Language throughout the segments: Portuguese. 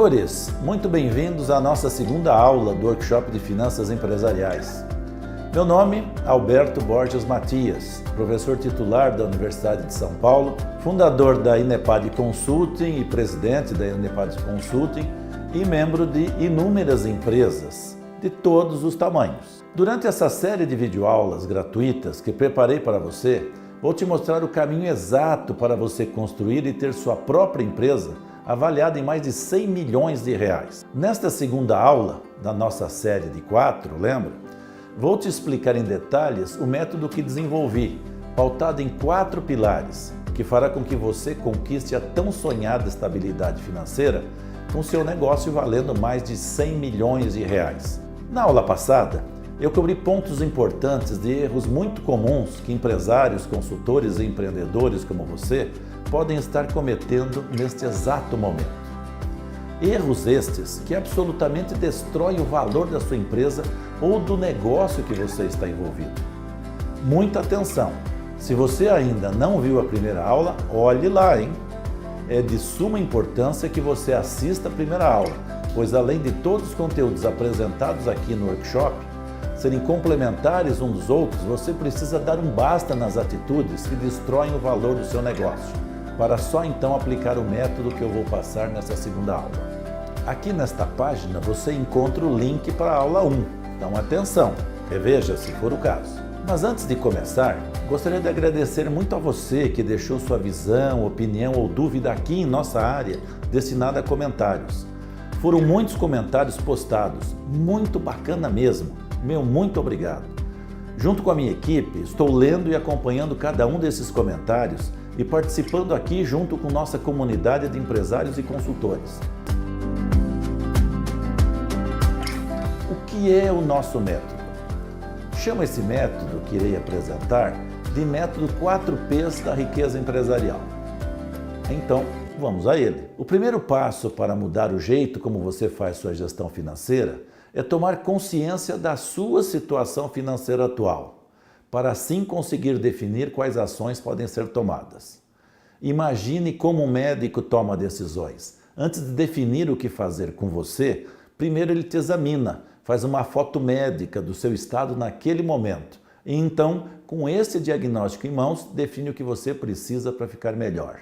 Senhores, muito bem-vindos à nossa segunda aula do Workshop de Finanças Empresariais. Meu nome é Alberto Borges Matias, professor titular da Universidade de São Paulo, fundador da Inepad Consulting e presidente da Inepad Consulting e membro de inúmeras empresas de todos os tamanhos. Durante essa série de videoaulas gratuitas que preparei para você, vou te mostrar o caminho exato para você construir e ter sua própria empresa avaliada em mais de 100 milhões de reais. Nesta segunda aula da nossa série de 4, lembra? Vou te explicar em detalhes o método que desenvolvi, pautado em 4 pilares, que fará com que você conquiste a tão sonhada estabilidade financeira com seu negócio valendo mais de 100 milhões de reais. Na aula passada, eu cobri pontos importantes de erros muito comuns que empresários, consultores e empreendedores como você podem estar cometendo neste exato momento. Erros estes que absolutamente destroem o valor da sua empresa ou do negócio que você está envolvido. Muita atenção! Se você ainda não viu a primeira aula, olhe lá, hein? É de suma importância que você assista a primeira aula, pois além de todos os conteúdos apresentados aqui no workshop, serem complementares uns dos outros, você precisa dar um basta nas atitudes que destroem o valor do seu negócio, para só então aplicar o método que eu vou passar nessa segunda aula. Aqui nesta página você encontra o link para a aula 1, então atenção, reveja se for o caso. Mas antes de começar, gostaria de agradecer muito a você que deixou sua visão, opinião ou dúvida aqui em nossa área destinada a comentários. Foram muitos comentários postados, muito bacana mesmo. Meu muito obrigado. Junto com a minha equipe, estou lendo e acompanhando cada um desses comentários e participando aqui junto com nossa comunidade de empresários e consultores. O que é o nosso método? Chamo esse método que irei apresentar de método 4Ps da riqueza empresarial. Então, vamos a ele. O primeiro passo para mudar o jeito como você faz sua gestão financeira é tomar consciência da sua situação financeira atual, para assim conseguir definir quais ações podem ser tomadas. Imagine como um médico toma decisões. Antes de definir o que fazer com você, primeiro ele te examina, faz uma foto médica do seu estado naquele momento. E então, com esse diagnóstico em mãos, define o que você precisa para ficar melhor.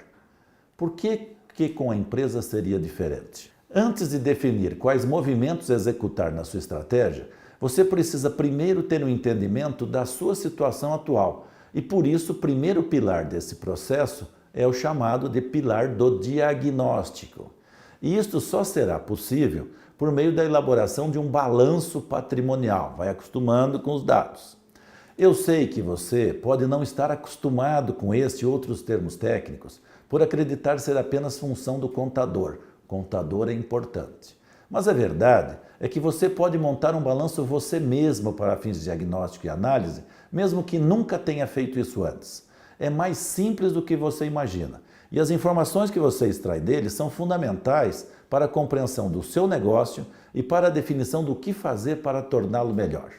Por que com a empresa seria diferente? Antes de definir quais movimentos executar na sua estratégia, você precisa primeiro ter um entendimento da sua situação atual. E por isso, o primeiro pilar desse processo é o chamado de pilar do diagnóstico. E isto só será possível por meio da elaboração de um balanço patrimonial. Vai acostumando com os dados. Eu sei que você pode não estar acostumado com este e outros termos técnicos, por acreditar ser apenas função do contador. Contador é importante. Mas a verdade é que você pode montar um balanço você mesmo para fins de diagnóstico e análise, mesmo que nunca tenha feito isso antes. É mais simples do que você imagina. E as informações que você extrai dele são fundamentais para a compreensão do seu negócio e para a definição do que fazer para torná-lo melhor.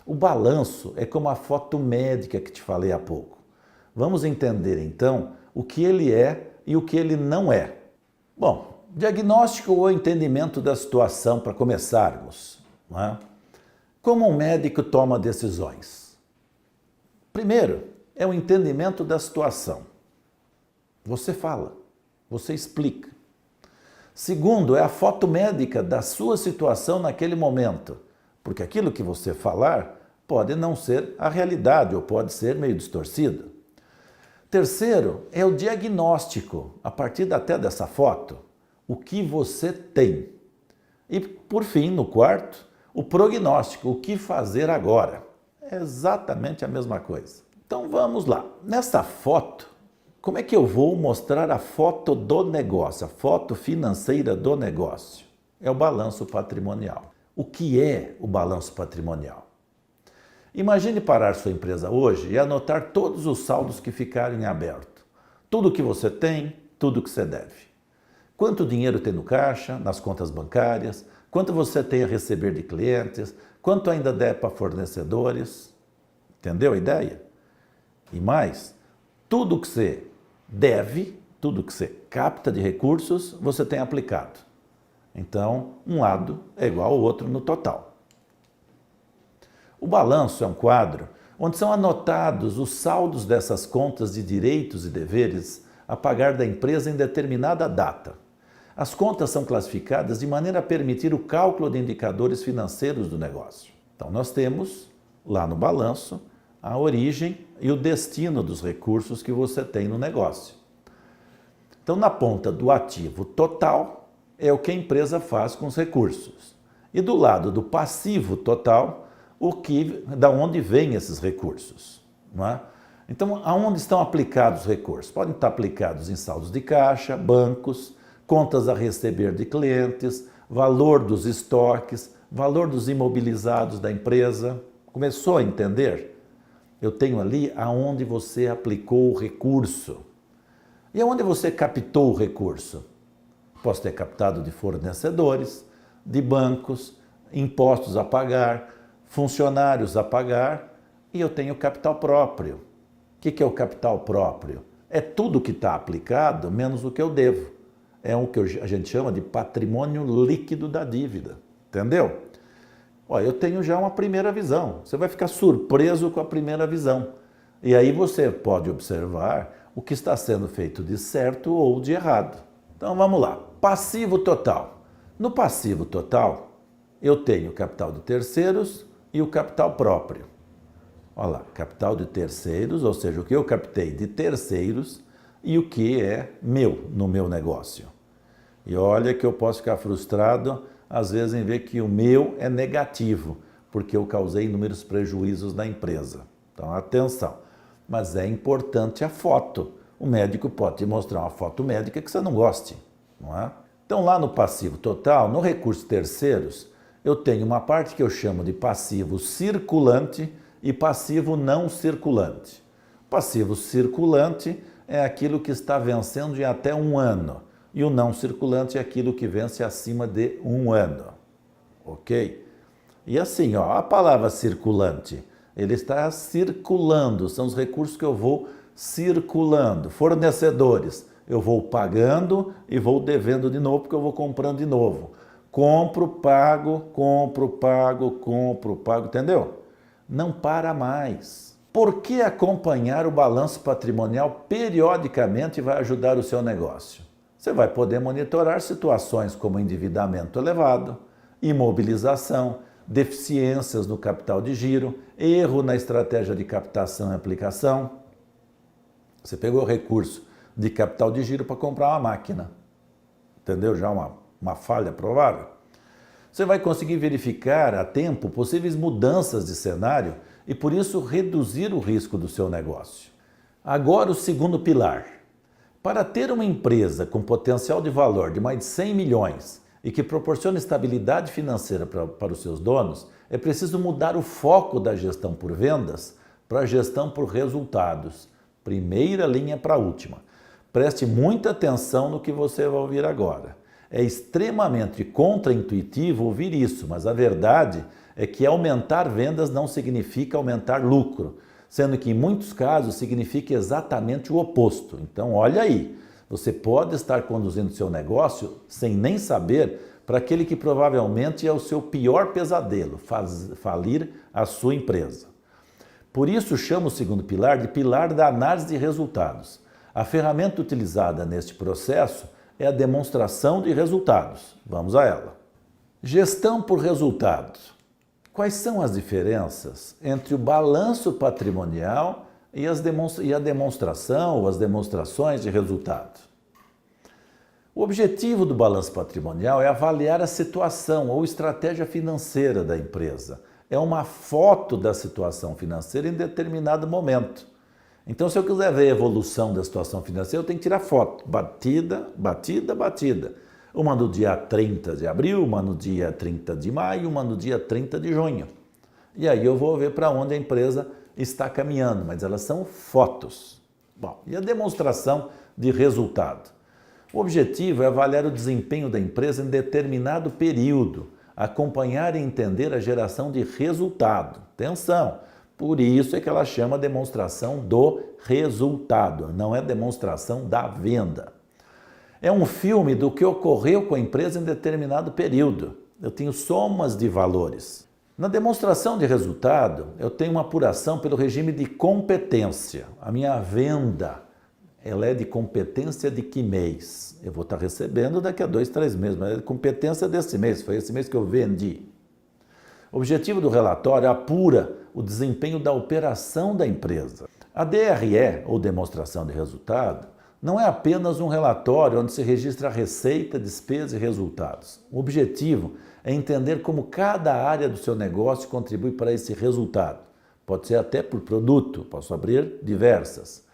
O balanço é como a foto médica que te falei há pouco. Vamos entender então o que ele é e o que ele não é. Bom, diagnóstico ou entendimento da situação para começarmos, não é? Como um médico toma decisões? Primeiro, é o entendimento da situação. Você fala, você explica. Segundo, é a foto médica da sua situação naquele momento, porque aquilo que você falar pode não ser a realidade ou pode ser meio distorcido. Terceiro, é o diagnóstico, a partir até dessa foto, o que você tem. E, por fim, no quarto, o prognóstico, o que fazer agora. É exatamente a mesma coisa. Então, vamos lá. Nessa foto, como é que eu vou mostrar a foto do negócio, a foto financeira do negócio? É o balanço patrimonial. O que é o balanço patrimonial? Imagine parar sua empresa hoje e anotar todos os saldos que ficarem abertos. Tudo que você tem, tudo que você deve. Quanto dinheiro tem no caixa, nas contas bancárias, quanto você tem a receber de clientes, quanto ainda deve para fornecedores. Entendeu a ideia? E mais, tudo que você deve, tudo que você capta de recursos, você tem aplicado. Então, um lado é igual ao outro no total. O balanço é um quadro onde são anotados os saldos dessas contas de direitos e deveres a pagar da empresa em determinada data. As contas são classificadas de maneira a permitir o cálculo de indicadores financeiros do negócio. Então, nós temos lá no balanço a origem e o destino dos recursos que você tem no negócio. Então, na ponta do ativo total é o que a empresa faz com os recursos. E do lado do passivo total, da onde vêm esses recursos. Não é? Então, aonde estão aplicados os recursos? Podem estar aplicados em saldos de caixa, bancos, contas a receber de clientes, valor dos estoques, valor dos imobilizados da empresa. Começou a entender? Eu tenho ali aonde você aplicou o recurso. E aonde você captou o recurso? Posso ter captado de fornecedores, de bancos, impostos a pagar, funcionários a pagar, e eu tenho capital próprio. O que é o capital próprio? É tudo que está aplicado, menos o que eu devo. É o que a gente chama de patrimônio líquido da dívida. Entendeu? Olha, eu tenho já uma primeira visão. Você vai ficar surpreso com a primeira visão. E aí você pode observar o que está sendo feito de certo ou de errado. Então vamos lá. Passivo total. No passivo total, eu tenho o capital de terceiros e o capital próprio. Olha lá, capital de terceiros, ou seja, o que eu captei de terceiros e o que é meu no meu negócio. E olha que eu posso ficar frustrado, às vezes, em ver que o meu é negativo, porque eu causei inúmeros prejuízos na empresa. Então, atenção. Mas é importante a foto. O médico pode te mostrar uma foto médica que você não goste, não é? Então, lá no passivo total, no recurso terceiros, eu tenho uma parte que eu chamo de passivo circulante e passivo não circulante. Passivo circulante é aquilo que está vencendo em até 1 ano. E o não circulante é aquilo que vence acima de 1 ano. Ok? E assim, ó, a palavra circulante, ele está circulando, são os recursos que eu vou circulando. Fornecedores, eu vou pagando e vou devendo de novo, porque eu vou comprando de novo. Compro, pago, entendeu? Não para mais. Por que acompanhar o balanço patrimonial periodicamente vai ajudar o seu negócio? Você vai poder monitorar situações como endividamento elevado, imobilização, deficiências no capital de giro, erro na estratégia de captação e aplicação. Você pegou recurso de capital de giro para comprar uma máquina. Entendeu? Já uma falha provável. Você vai conseguir verificar a tempo possíveis mudanças de cenário e, por isso, reduzir o risco do seu negócio. Agora, o segundo pilar. Para ter uma empresa com potencial de valor de mais de 100 milhões e que proporciona estabilidade financeira para os seus donos, é preciso mudar o foco da gestão por vendas para a gestão por resultados. Primeira linha para a última. Preste muita atenção no que você vai ouvir agora. É extremamente contraintuitivo ouvir isso, mas a verdade é que aumentar vendas não significa aumentar lucro, sendo que em muitos casos significa exatamente o oposto. Então, olha aí, você pode estar conduzindo seu negócio sem nem saber para aquele que provavelmente é o seu pior pesadelo, falir a sua empresa. Por isso, chamo o segundo pilar de pilar da análise de resultados. A ferramenta utilizada neste processo é a demonstração de resultados. Vamos a ela. Gestão por resultados. Quais são as diferenças entre o balanço patrimonial e a demonstração ou as demonstrações de resultado? O objetivo do balanço patrimonial é avaliar a situação ou estratégia financeira da empresa. É uma foto da situação financeira em determinado momento. Então, se eu quiser ver a evolução da situação financeira, eu tenho que tirar foto. Batida. Uma no dia 30 de abril, uma no dia 30 de maio, uma no dia 30 de junho. E aí eu vou ver para onde a empresa está caminhando, mas elas são fotos. Bom, e a demonstração de resultado? O objetivo é avaliar o desempenho da empresa em determinado período, acompanhar e entender a geração de resultado. Atenção! Por isso é que ela chama demonstração do resultado, não é demonstração da venda. É um filme do que ocorreu com a empresa em determinado período. Eu tenho somas de valores. Na demonstração de resultado, eu tenho uma apuração pelo regime de competência. A minha venda, ela é de competência de que mês? Eu vou estar recebendo daqui a 2, 3 meses, mas é de competência desse mês, foi esse mês que eu vendi. O objetivo do relatório apura o desempenho da operação da empresa. A DRE, ou demonstração de resultado, não é apenas um relatório onde se registra a receita, despesa e resultados. O objetivo é entender como cada área do seu negócio contribui para esse resultado. Pode ser até por produto, posso abrir diversas.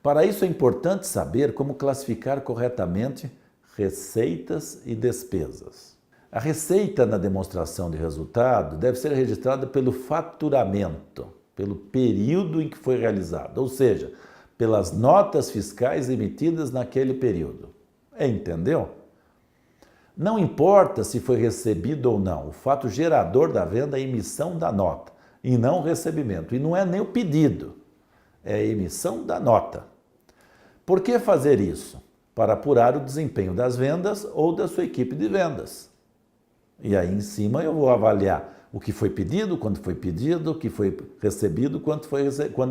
Para isso é importante saber como classificar corretamente receitas e despesas. A receita na demonstração de resultado deve ser registrada pelo faturamento, pelo período em que foi realizado, ou seja, pelas notas fiscais emitidas naquele período. Entendeu? Não importa se foi recebido ou não, o fato gerador da venda é a emissão da nota, e não o recebimento. E não é nem o pedido, é a emissão da nota. Por que fazer isso? Para apurar o desempenho das vendas ou da sua equipe de vendas. E aí em cima eu vou avaliar o que foi pedido, quando foi pedido, o que foi recebido, quando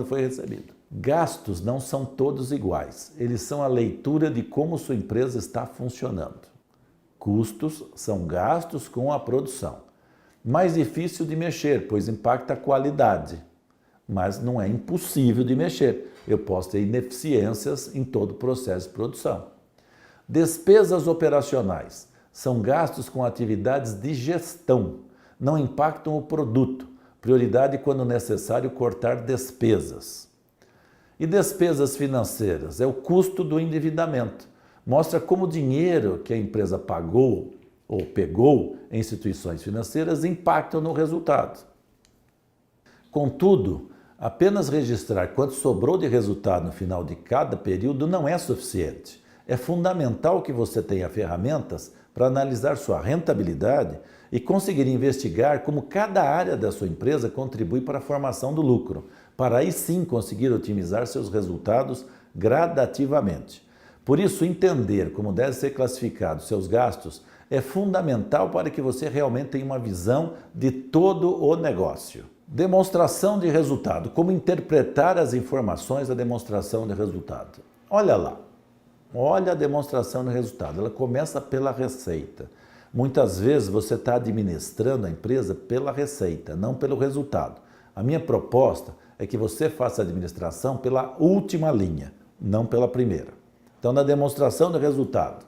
foi recebido. Gastos não são todos iguais, eles são a leitura de como sua empresa está funcionando. Custos são gastos com a produção. Mais difícil de mexer, pois impacta a qualidade, mas não é impossível de mexer. Eu posso ter ineficiências em todo o processo de produção. Despesas operacionais são gastos com atividades de gestão, não impactam o produto. Prioridade quando necessário cortar despesas. E despesas financeiras é o custo do endividamento. Mostra como o dinheiro que a empresa pagou ou pegou em instituições financeiras impactam no resultado. Contudo, apenas registrar quanto sobrou de resultado no final de cada período não é suficiente. É fundamental que você tenha ferramentas para analisar sua rentabilidade e conseguir investigar como cada área da sua empresa contribui para a formação do lucro, para aí sim conseguir otimizar seus resultados gradativamente. Por isso, entender como devem ser classificados seus gastos é fundamental para que você realmente tenha uma visão de todo o negócio. Demonstração de resultado. Como interpretar as informações da demonstração de resultado? Olha lá. Olha a demonstração de resultado. Ela começa pela receita. Muitas vezes você está administrando a empresa pela receita, não pelo resultado. A minha proposta é que você faça a administração pela última linha, não pela primeira. Então, na demonstração de resultado,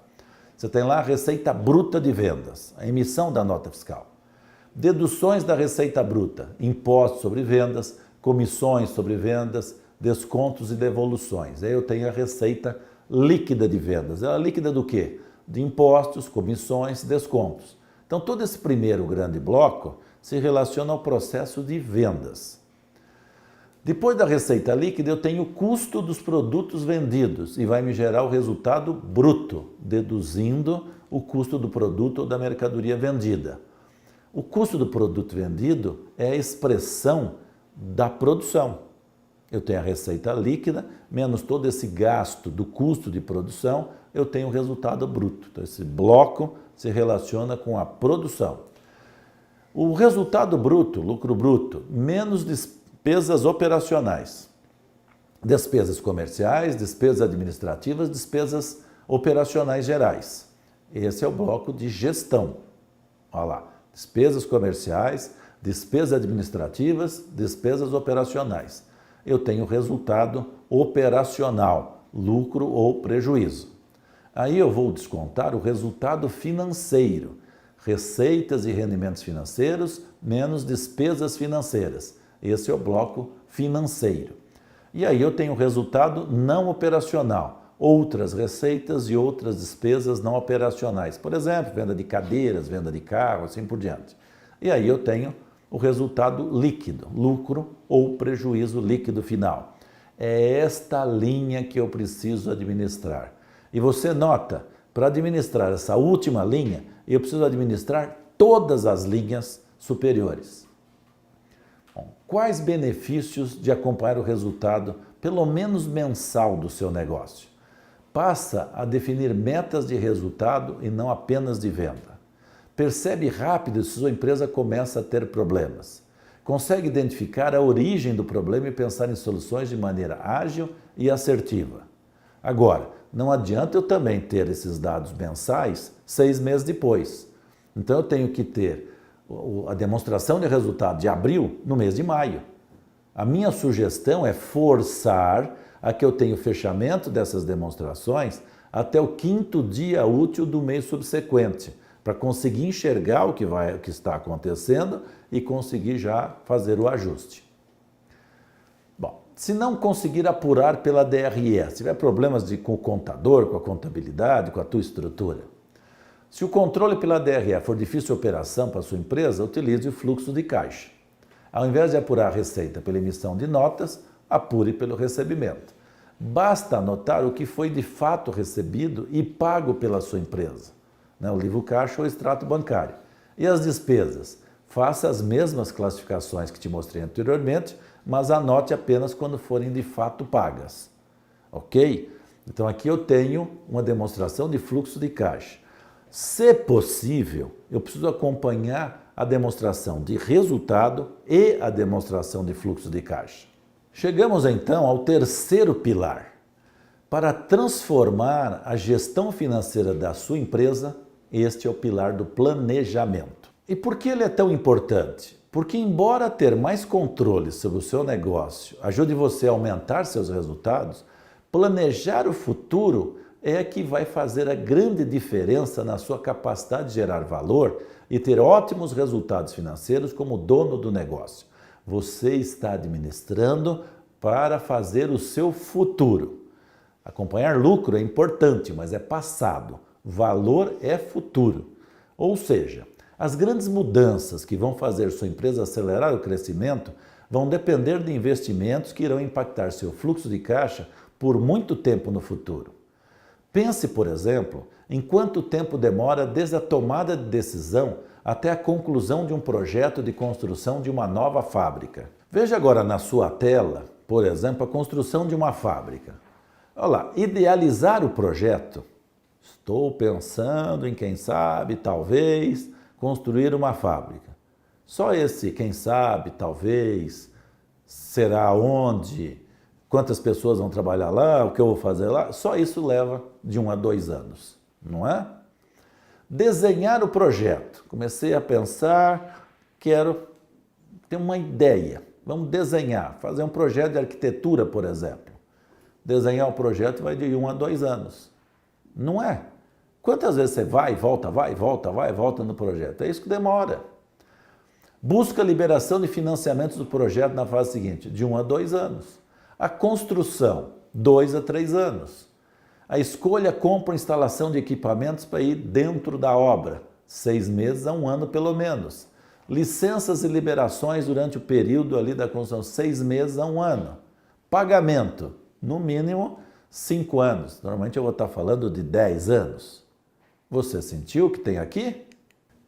você tem lá a receita bruta de vendas, a emissão da nota fiscal. Deduções da receita bruta, impostos sobre vendas, comissões sobre vendas, descontos e devoluções. Aí eu tenho a receita líquida de vendas. Ela é líquida do quê? De impostos, comissões, descontos. Então, todo esse primeiro grande bloco se relaciona ao processo de vendas. Depois da receita líquida, eu tenho o custo dos produtos vendidos e vai me gerar o resultado bruto, deduzindo o custo do produto ou da mercadoria vendida. O custo do produto vendido é a expressão da produção. Eu tenho a receita líquida, menos todo esse gasto do custo de produção, eu tenho o resultado bruto. Então, esse bloco se relaciona com a produção. O resultado bruto, lucro bruto, menos despesas operacionais. Despesas comerciais, despesas administrativas, despesas operacionais gerais. Esse é o bloco de gestão. Olha lá, despesas comerciais, despesas administrativas, despesas operacionais. Eu tenho resultado operacional, lucro ou prejuízo. Aí eu vou descontar o resultado financeiro, receitas e rendimentos financeiros menos despesas financeiras. Esse é o bloco financeiro. E aí eu tenho o resultado não operacional, outras receitas e outras despesas não operacionais. Por exemplo, venda de cadeiras, venda de carro, assim por diante. E aí eu tenho o resultado líquido, lucro ou prejuízo líquido final. É esta linha que eu preciso administrar. E você nota, para administrar essa última linha, eu preciso administrar todas as linhas superiores. Bom, quais benefícios de acompanhar o resultado, pelo menos mensal, do seu negócio? Passa a definir metas de resultado e não apenas de venda. Percebe rápido se sua empresa começa a ter problemas. Consegue identificar a origem do problema e pensar em soluções de maneira ágil e assertiva. Agora, não adianta eu também ter esses dados mensais 6 meses depois. Então eu tenho que ter a demonstração de resultado de abril no mês de maio. A minha sugestão é forçar a que eu tenha o fechamento dessas demonstrações até o 5º dia útil do mês subsequente, para conseguir enxergar o que está acontecendo e conseguir já fazer o ajuste. Bom, se não conseguir apurar pela DRE, se tiver problemas com o contador, com a contabilidade, com a tua estrutura, se o controle pela DRE for difícil de operação para a sua empresa, utilize o fluxo de caixa. Ao invés de apurar a receita pela emissão de notas, apure pelo recebimento. Basta anotar o que foi de fato recebido e pago pela sua empresa, o livro caixa ou o extrato bancário. E as despesas? Faça as mesmas classificações que te mostrei anteriormente, mas anote apenas quando forem de fato pagas. Ok? Então aqui eu tenho uma demonstração de fluxo de caixa. Se possível, eu preciso acompanhar a demonstração de resultado e a demonstração de fluxo de caixa. Chegamos então ao terceiro pilar. Para transformar a gestão financeira da sua empresa, este é o pilar do planejamento. E por que ele é tão importante? Porque embora ter mais controle sobre o seu negócio ajude você a aumentar seus resultados, planejar o futuro é que vai fazer a grande diferença na sua capacidade de gerar valor e ter ótimos resultados financeiros como dono do negócio. Você está administrando para fazer o seu futuro. Acompanhar lucro é importante, mas é passado. Valor é futuro. Ou seja, as grandes mudanças que vão fazer sua empresa acelerar o crescimento vão depender de investimentos que irão impactar seu fluxo de caixa por muito tempo no futuro. Pense, por exemplo, em quanto tempo demora desde a tomada de decisão até a conclusão de um projeto de construção de uma nova fábrica. Veja agora na sua tela, por exemplo, a construção de uma fábrica. Olha lá, idealizar o projeto. Estou pensando em, quem sabe, talvez, construir uma fábrica. Só esse, quem sabe, talvez, será onde, quantas pessoas vão trabalhar lá, o que eu vou fazer lá, só isso leva de 1 a 2 anos, não é? Desenhar o projeto. Comecei a pensar, quero ter uma ideia. Vamos desenhar, fazer um projeto de arquitetura, por exemplo. Desenhar o projeto vai de 1 a 2 anos. Não é? Quantas vezes você vai e volta no projeto? É isso que demora. Busca a liberação de financiamentos do projeto na fase seguinte, de 1 a 2 anos. A construção, 2 a 3 anos. A escolha, compra, instalação de equipamentos para ir dentro da obra, 6 meses a 1 ano pelo menos. Licenças e liberações durante o período ali da construção, 6 meses a 1 ano. Pagamento, no mínimo 5 anos. Normalmente eu vou estar falando de 10 anos. Você sentiu o que tem aqui?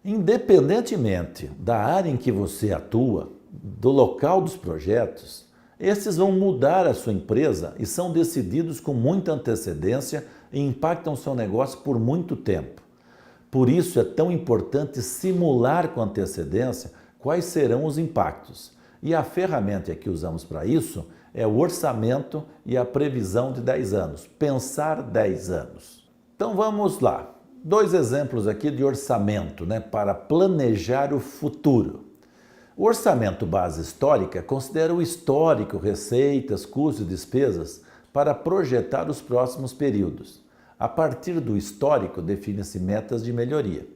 Independentemente da área em que você atua, do local dos projetos, esses vão mudar a sua empresa e são decididos com muita antecedência e impactam seu negócio por muito tempo. Por isso é tão importante simular com antecedência quais serão os impactos. E a ferramenta que usamos para isso é o orçamento e a previsão de 10 anos. Pensar 10 anos. Então vamos lá. 2 exemplos aqui de orçamento, para planejar o futuro. O orçamento base histórica considera o histórico, receitas, custos e despesas para projetar os próximos períodos. A partir do histórico, define-se metas de melhoria.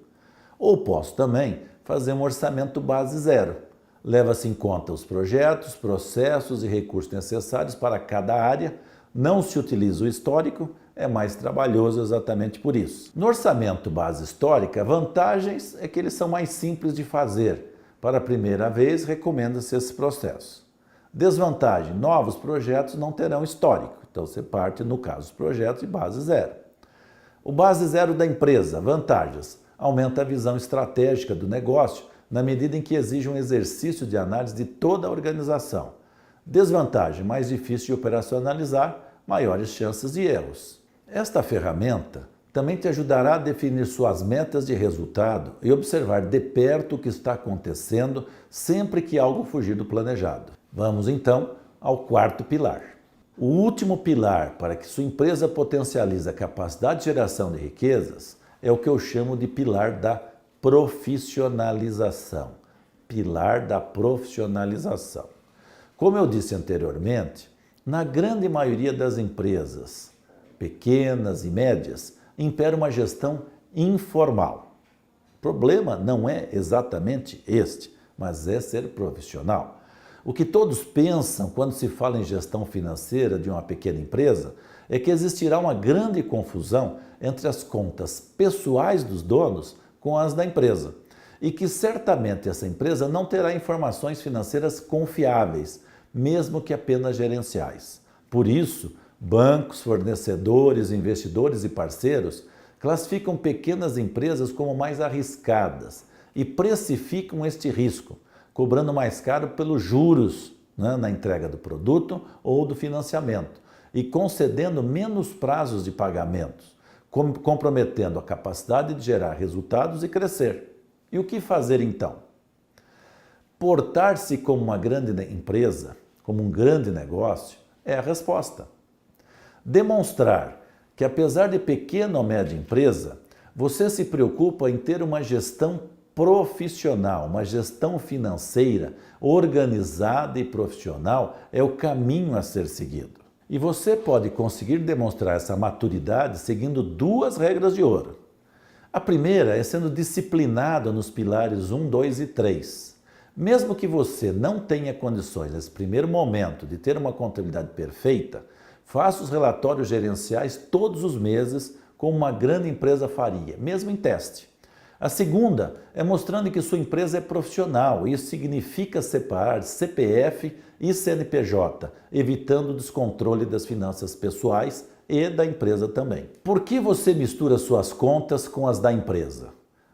Ou posso também fazer um orçamento base zero. Leva-se em conta os projetos, processos e recursos necessários para cada área. Não se utiliza o histórico, é mais trabalhoso exatamente por isso. No orçamento base histórica, vantagens é que eles são mais simples de fazer. Para a primeira vez, recomenda-se esse processo. Desvantagem, novos projetos não terão histórico. Então você parte, no caso dos projetos, de base zero. O base zero da empresa, vantagens, aumenta a visão estratégica do negócio na medida em que exige um exercício de análise de toda a organização. Desvantagem, mais difícil de operacionalizar, maiores chances de erros. Esta ferramenta também te ajudará a definir suas metas de resultado e observar de perto o que está acontecendo sempre que algo fugir do planejado. Vamos então ao quarto pilar. O último pilar para que sua empresa potencialize a capacidade de geração de riquezas é o que eu chamo de pilar da profissionalização. Pilar da profissionalização. Como eu disse anteriormente, na grande maioria das empresas, pequenas e médias, impera uma gestão informal. O problema não é exatamente este, mas é ser profissional. O que todos pensam quando se fala em gestão financeira de uma pequena empresa é que existirá uma grande confusão entre as contas pessoais dos donos com as da empresa e que certamente essa empresa não terá informações financeiras confiáveis, mesmo que apenas gerenciais. Por isso, bancos, fornecedores, investidores e parceiros classificam pequenas empresas como mais arriscadas e precificam este risco, cobrando mais caro pelos juros, na entrega do produto ou do financiamento e concedendo menos prazos de pagamentos, comprometendo a capacidade de gerar resultados e crescer. E o que fazer então? Portar-se como uma grande empresa, como um grande negócio, é a resposta. Demonstrar que, apesar de pequena ou média empresa, você se preocupa em ter uma gestão profissional, uma gestão financeira organizada e profissional é o caminho a ser seguido. E você pode conseguir demonstrar essa maturidade seguindo duas regras de ouro. A primeira é sendo disciplinado nos pilares 1, 2 e 3. Mesmo que você não tenha condições nesse primeiro momento de ter uma contabilidade perfeita, faça os relatórios gerenciais todos os meses como uma grande empresa faria, mesmo em teste. A segunda é mostrando que sua empresa é profissional. Isso significa separar CPF e CNPJ, evitando o descontrole das finanças pessoais e da empresa também. Por que você mistura suas contas com as da empresa?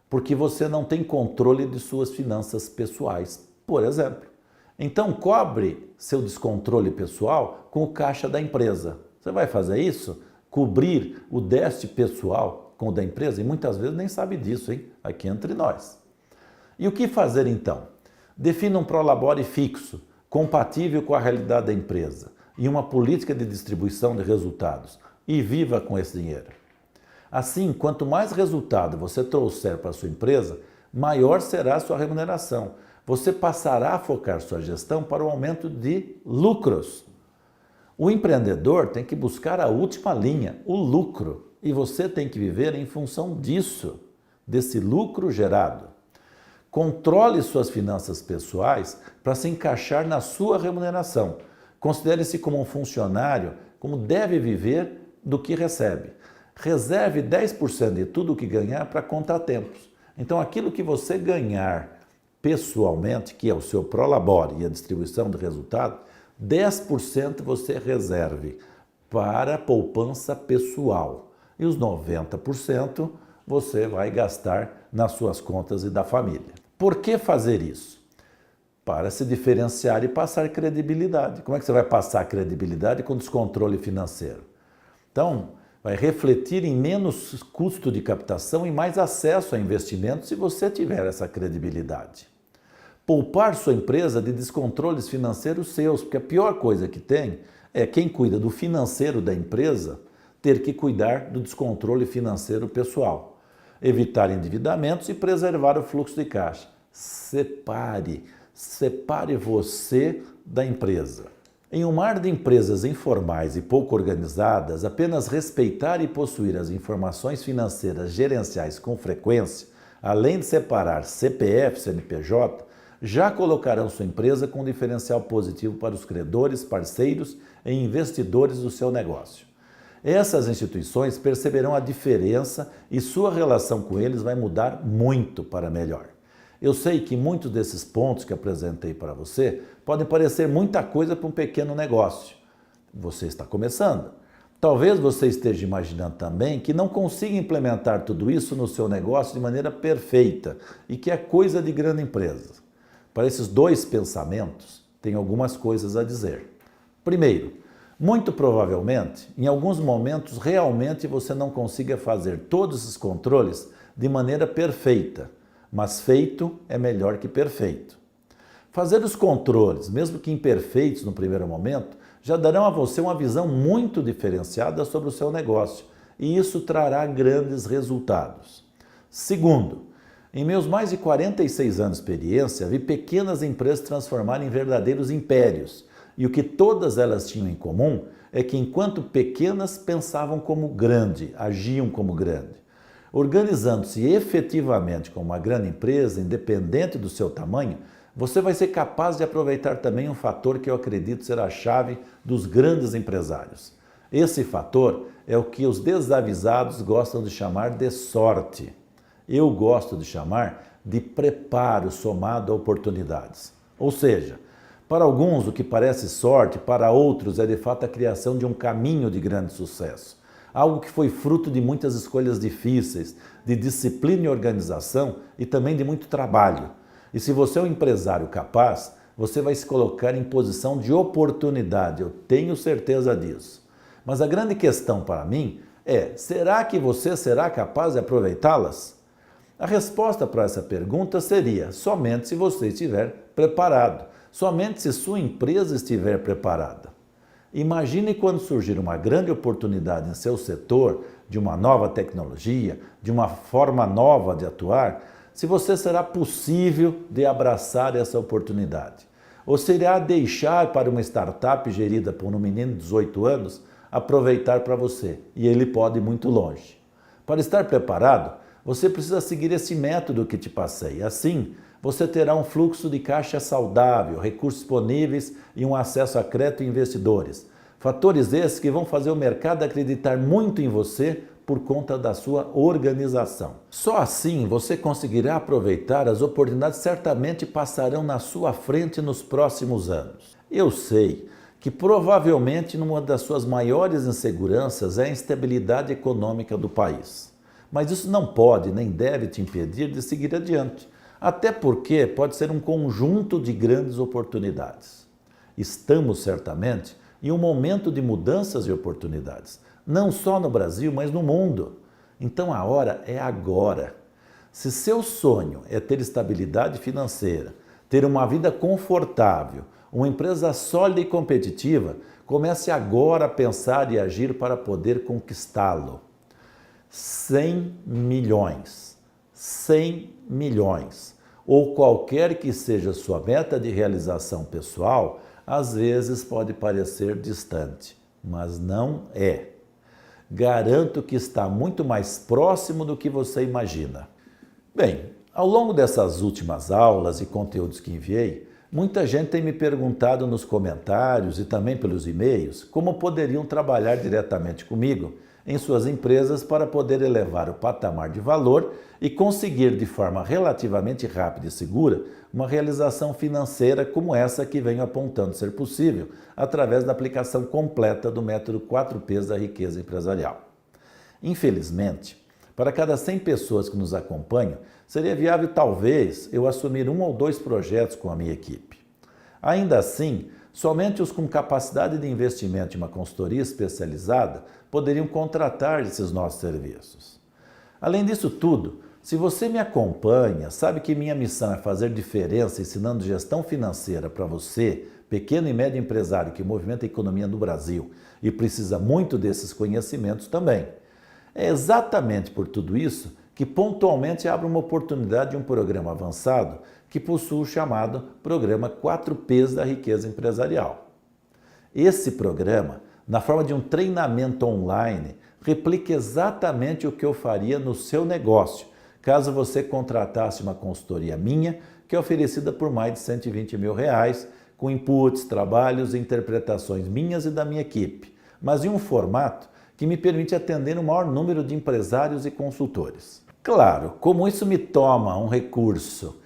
Porque você não tem controle de suas finanças pessoais, por exemplo. Então, cobre seu descontrole pessoal com o caixa da empresa. Você vai fazer isso? Cobrir o déficit pessoal com o da empresa? E muitas vezes nem sabe disso, hein? Aqui entre nós. E o que fazer então? Defina um prolabore fixo, compatível com a realidade da empresa e uma política de distribuição de resultados e viva com esse dinheiro. Assim, quanto mais resultado você trouxer para a sua empresa, maior será a sua remuneração. Você passará a focar sua gestão para o aumento de lucros. O empreendedor tem que buscar a última linha, o lucro, e você tem que viver em função disso, desse lucro gerado. Controle suas finanças pessoais para se encaixar na sua remuneração. Considere-se como um funcionário, como deve viver do que recebe. Reserve 10% de tudo o que ganhar para contratempos. Então, aquilo que você ganhar pessoalmente, que é o seu prolabore e a distribuição de resultado, 10% você reserve para poupança pessoal. E os 90% você vai gastar nas suas contas e da família. Por que fazer isso? Para se diferenciar e passar credibilidade. Como é que você vai passar credibilidade com descontrole financeiro? Então, vai refletir em menos custo de captação e mais acesso a investimentos se você tiver essa credibilidade. Poupar sua empresa de descontroles financeiros seus, porque a pior coisa que tem é quem cuida do financeiro da empresa ter que cuidar do descontrole financeiro pessoal. Evitar endividamentos e preservar o fluxo de caixa. Separe você da empresa. Em um mar de empresas informais e pouco organizadas, apenas respeitar e possuir as informações financeiras gerenciais com frequência, além de separar CPF e CNPJ, já colocarão sua empresa com um diferencial positivo para os credores, parceiros e investidores do seu negócio. Essas instituições perceberão a diferença e sua relação com eles vai mudar muito para melhor. Eu sei que muitos desses pontos que apresentei para você podem parecer muita coisa para um pequeno negócio. Você está começando. Talvez você esteja imaginando também que não consiga implementar tudo isso no seu negócio de maneira perfeita e que é coisa de grande empresa. Para esses dois pensamentos, tem algumas coisas a dizer. Primeiro, Muito provavelmente, em alguns momentos, realmente você não consiga fazer todos esses controles de maneira perfeita, mas feito é melhor que perfeito. Fazer os controles, mesmo que imperfeitos no primeiro momento, já darão a você uma visão muito diferenciada sobre o seu negócio e isso trará grandes resultados. Segundo, em meus mais de 46 anos de experiência, vi pequenas empresas transformarem em verdadeiros impérios. E o que todas elas tinham em comum é que, enquanto pequenas, pensavam como grande, agiam como grande. Organizando-se efetivamente como uma grande empresa, independente do seu tamanho, você vai ser capaz de aproveitar também um fator que eu acredito ser a chave dos grandes empresários. Esse fator é o que os desavisados gostam de chamar de sorte. Eu gosto de chamar de preparo somado a oportunidades. Ou seja, para alguns o que parece sorte, para outros é de fato a criação de um caminho de grande sucesso. Algo que foi fruto de muitas escolhas difíceis, de disciplina e organização e também de muito trabalho. E se você é um empresário capaz, você vai se colocar em posição de oportunidade, eu tenho certeza disso. Mas a grande questão para mim é, será que você será capaz de aproveitá-las? A resposta para essa pergunta seria somente se você estiver preparado, somente se sua empresa estiver preparada. Imagine quando surgir uma grande oportunidade em seu setor, de uma nova tecnologia, de uma forma nova de atuar, se você será possível de abraçar essa oportunidade. Ou se irá deixar para uma startup gerida por um menino de 18 anos aproveitar para você, e ele pode ir muito longe. Para estar preparado, você precisa seguir esse método que te passei. Assim, você terá um fluxo de caixa saudável, recursos disponíveis e um acesso a crédito e investidores. Fatores esses que vão fazer o mercado acreditar muito em você por conta da sua organização. Só assim você conseguirá aproveitar as oportunidades que certamente passarão na sua frente nos próximos anos. Eu sei que provavelmente uma das suas maiores inseguranças é a instabilidade econômica do país. Mas isso não pode nem deve te impedir de seguir adiante. Até porque pode ser um conjunto de grandes oportunidades. Estamos certamente em um momento de mudanças e oportunidades, não só no Brasil, mas no mundo. Então a hora é agora. Se seu sonho é ter estabilidade financeira, ter uma vida confortável, uma empresa sólida e competitiva, comece agora a pensar e agir para poder conquistá-lo. 100 milhões. 100 milhões, ou qualquer que seja sua meta de realização pessoal, às vezes pode parecer distante, mas não é. Garanto que está muito mais próximo do que você imagina. Bem, ao longo dessas últimas aulas e conteúdos que enviei, muita gente tem me perguntado nos comentários e também pelos e-mails como poderiam trabalhar diretamente comigo em suas empresas para poder elevar o patamar de valor e conseguir de forma relativamente rápida e segura uma realização financeira como essa que venho apontando ser possível através da aplicação completa do método 4Ps da riqueza empresarial. Infelizmente, para cada 100 pessoas que nos acompanham, seria viável talvez eu assumir 1 ou 2 projetos com a minha equipe. Ainda assim, somente os com capacidade de investimento em uma consultoria especializada poderiam contratar esses nossos serviços. Além disso tudo, se você me acompanha, sabe que minha missão é fazer diferença ensinando gestão financeira para você, pequeno e médio empresário que movimenta a economia do Brasil e precisa muito desses conhecimentos também. É exatamente por tudo isso que pontualmente abre uma oportunidade de um programa avançado que possui o chamado Programa 4Ps da Riqueza Empresarial. Esse programa, na forma de um treinamento online, replica exatamente o que eu faria no seu negócio, caso você contratasse uma consultoria minha, que é oferecida por mais de R$120 mil, com inputs, trabalhos e interpretações minhas e da minha equipe, mas em um formato que me permite atender o maior número de empresários e consultores. Claro, como isso me toma um recurso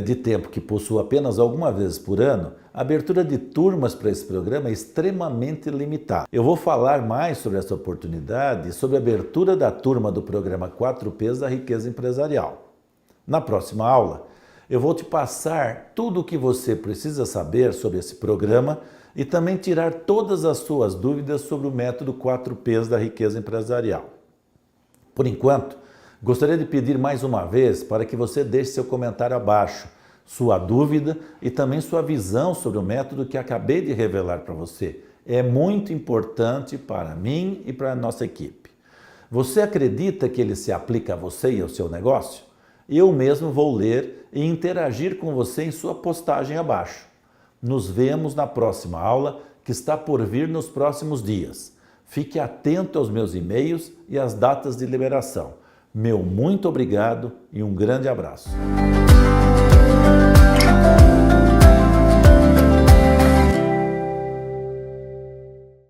de tempo que possuo apenas algumas vezes por ano, a abertura de turmas para esse programa é extremamente limitada. Eu vou falar mais sobre essa oportunidade e sobre a abertura da turma do programa 4Ps da Riqueza Empresarial. Na próxima aula, eu vou te passar tudo o que você precisa saber sobre esse programa e também tirar todas as suas dúvidas sobre o método 4Ps da riqueza empresarial. Por enquanto, gostaria de pedir mais uma vez para que você deixe seu comentário abaixo, sua dúvida e também sua visão sobre o método que acabei de revelar para você. É muito importante para mim e para a nossa equipe. Você acredita que ele se aplica a você e ao seu negócio? Eu mesmo vou ler e interagir com você em sua postagem abaixo. Nos vemos na próxima aula, que está por vir nos próximos dias. Fique atento aos meus e-mails e às datas de liberação. Meu muito obrigado e um grande abraço.